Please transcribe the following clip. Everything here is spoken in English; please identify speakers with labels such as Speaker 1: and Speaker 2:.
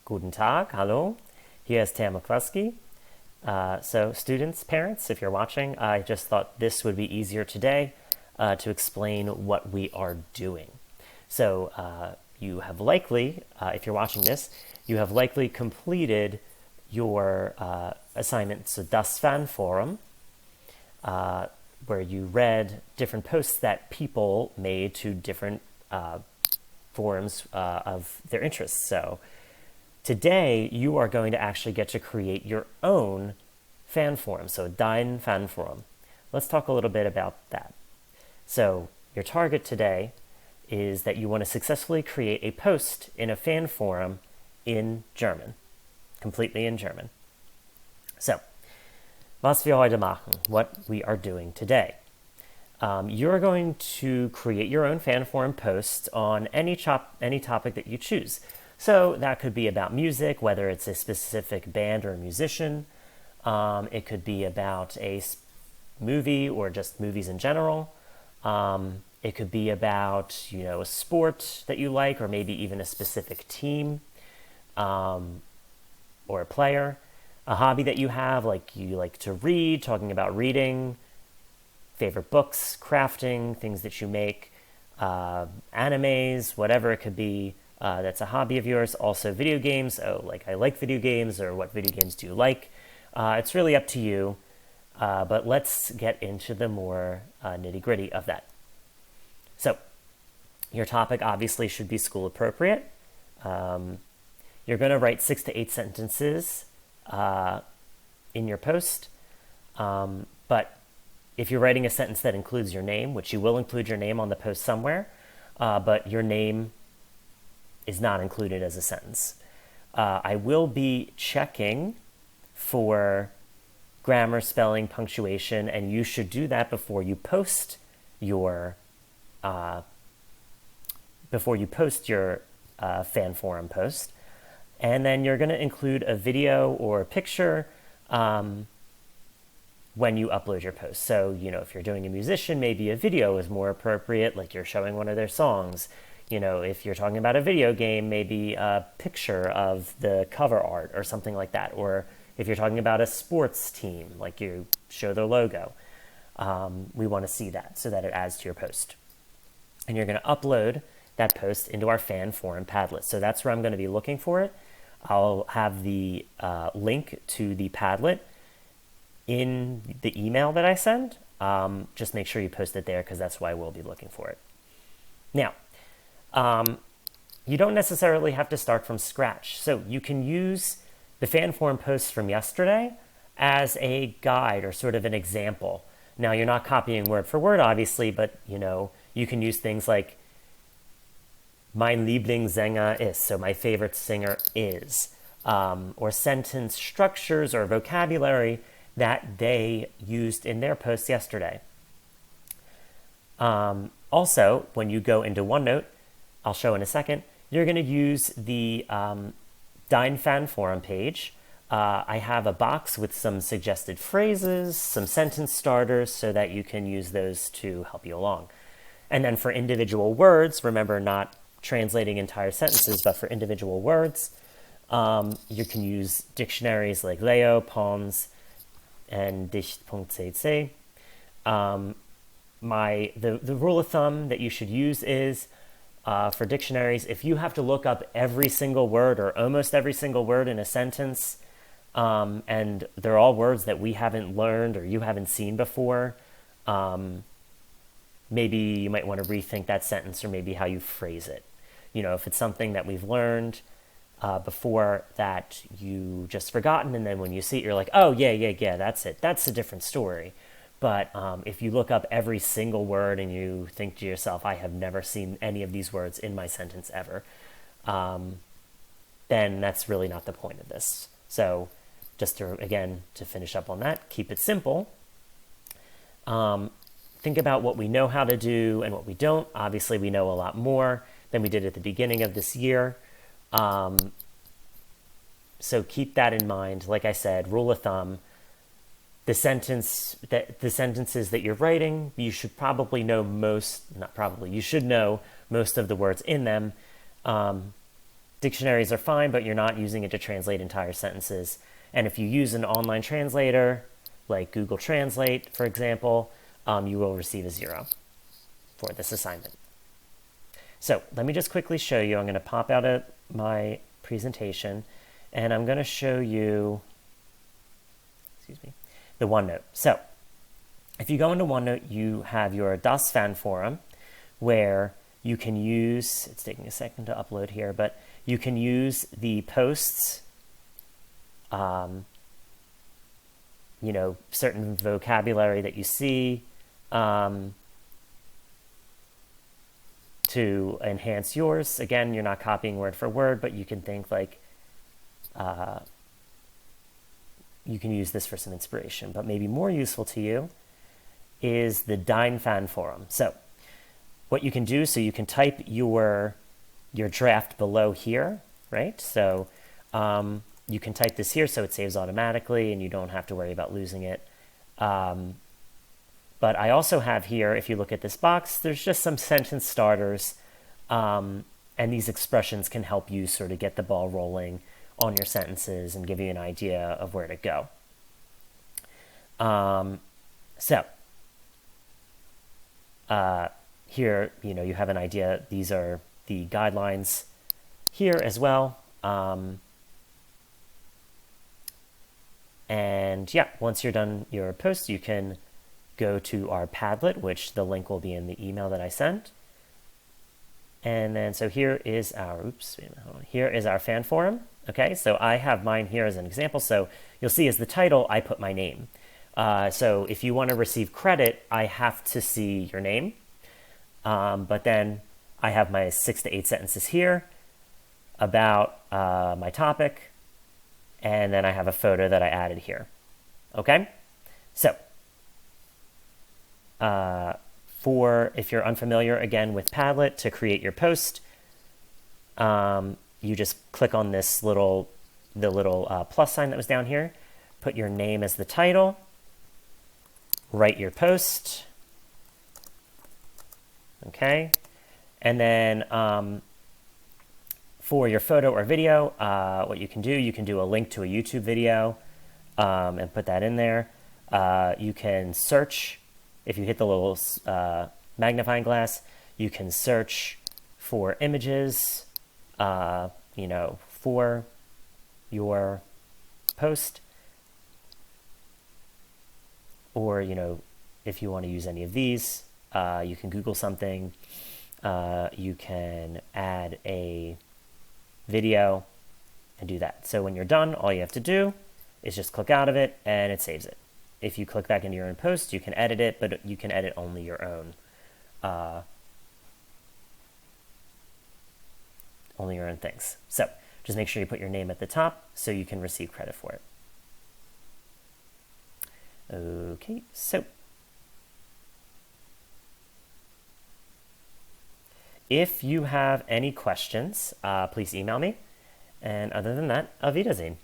Speaker 1: Guten Tag, hallo. Hier ist Herr McCluskey. So students, parents, if you're watching, I just thought this would be easier today to explain what we are doing. So you have likely, if you're watching this, you have likely completed your assignment, so Das Fan Forum, where you read different posts that people made to different forums of their interests. So today you are going to actually get to create your own fan forum, so Dein Fan Forum. Let's talk a little bit about that. So your target today is that you want to successfully create a post in a fan forum in German, completely in German. So, was wir heute machen, what we are doing today. You're going to create your own fan forum post on any topic that you choose. So that could be about music, whether it's a specific band or a musician. It could be about a movie or just movies in general. It could be about, a sport that you like, or maybe even a specific team or a player. A hobby that you have, like you like to read, talking about reading, favorite books, crafting, things that you make, animes, whatever it could be. That's a hobby of yours. Also video games. Oh, like I like video games, or what video games do you like? It's really up to you, but let's get into the more nitty-gritty of that. So your topic obviously should be school appropriate. You're going to write 6 to 8 sentences in your post, but if you're writing a sentence that includes your name, which you will include your name on the post somewhere, but your name is not included as a sentence. I will be checking for grammar, spelling, punctuation, and you should do that before you post your fan forum post. And then you're going to include a video or a picture when you upload your post. So, if you're doing a musician, maybe a video is more appropriate, like you're showing one of their songs. If you're talking about a video game, maybe a picture of the cover art or something like that. Or if you're talking about a sports team, like you show their logo, we want to see that so that it adds to your post. And you're going to upload that post into our fan forum Padlet. So that's where I'm going to be looking for it. I'll have the link to the Padlet in the email that I send. Just make sure you post it there, because that's why we'll be looking for it. Now, you don't necessarily have to start from scratch. So you can use the fan forum posts from yesterday as a guide or sort of an example. Now, you're not copying word for word, obviously, but you can use things like mein Lieblingssänger ist, so my favorite singer is, or sentence structures or vocabulary that they used in their post yesterday. Also, when you go into OneNote, I'll show in a second, you're going to use the Dein Fan Forum page. I have a box with some suggested phrases, some sentence starters, so that you can use those to help you along. And then for individual words, remember, not translating entire sentences, but for individual words, you can use dictionaries like Leo, Pons, and Dicht.cc. The rule of thumb that you should use is, for dictionaries, if you have to look up every single word or almost every single word in a sentence, and they're all words that we haven't learned or you haven't seen before, maybe you might want to rethink that sentence, or maybe how you phrase it. If it's something that we've learned before that you just forgotten, and then when you see it, you're like, oh, yeah, that's it. That's a different story. But if you look up every single word and you think to yourself, I have never seen any of these words in my sentence ever, then that's really not the point of this. So just to finish up on that, keep it simple. Think about what we know how to do and what we don't. Obviously, we know a lot more than we did at the beginning of this year. So keep that in mind. Like I said, rule of thumb, the sentences that you're writing, you should probably know you should know most of the words in them. Dictionaries are fine, but you're not using it to translate entire sentences. And if you use an online translator, like Google Translate, for example, you will receive a 0 for this assignment. So let me just quickly show you. I'm going to pop out of my presentation, and I'm going to show you, the OneNote. So if you go into OneNote, you have your Das Fan forum, where you can use, it's taking a second to upload here, but you can use the posts, certain vocabulary that you see, to enhance yours. Again, you're not copying word for word, but you can think like, you can use this for some inspiration. But maybe more useful to you is the Dine Fan forum. So what you can do, so you can type your draft below here, right? So you can type this here so it saves automatically and you don't have to worry about losing it. But I also have here, if you look at this box, there's just some sentence starters, and these expressions can help you sort of get the ball rolling on your sentences and give you an idea of where to go. Here, you have an idea. These are the guidelines here as well. And yeah, once you're done your post, you can go to our Padlet, which the link will be in the email that I sent. And then, so here is our, here is our fan forum. Okay, so I have mine here as an example. So you'll see as the title, I put my name. So if you want to receive credit, I have to see your name. But then I have my 6 to 8 sentences here about my topic. And then I have a photo that I added here. Okay, so if you're unfamiliar again with Padlet, to create your post, you just click on this the little plus sign that was down here, put your name as the title, write your post, okay, and then for your photo or video, what you can do a link to a YouTube video and put that in there. You can search, if you hit the little magnifying glass, you can search for images, for your post, or, if you want to use any of these, you can Google something, you can add a video and do that. So when you're done, all you have to do is just click out of it and it saves it. If you click back into your own post, you can edit it, but you can edit only your own things. So just make sure you put your name at the top so you can receive credit for it. Okay, so if you have any questions, please email me. And other than that, Auf Wiedersehen.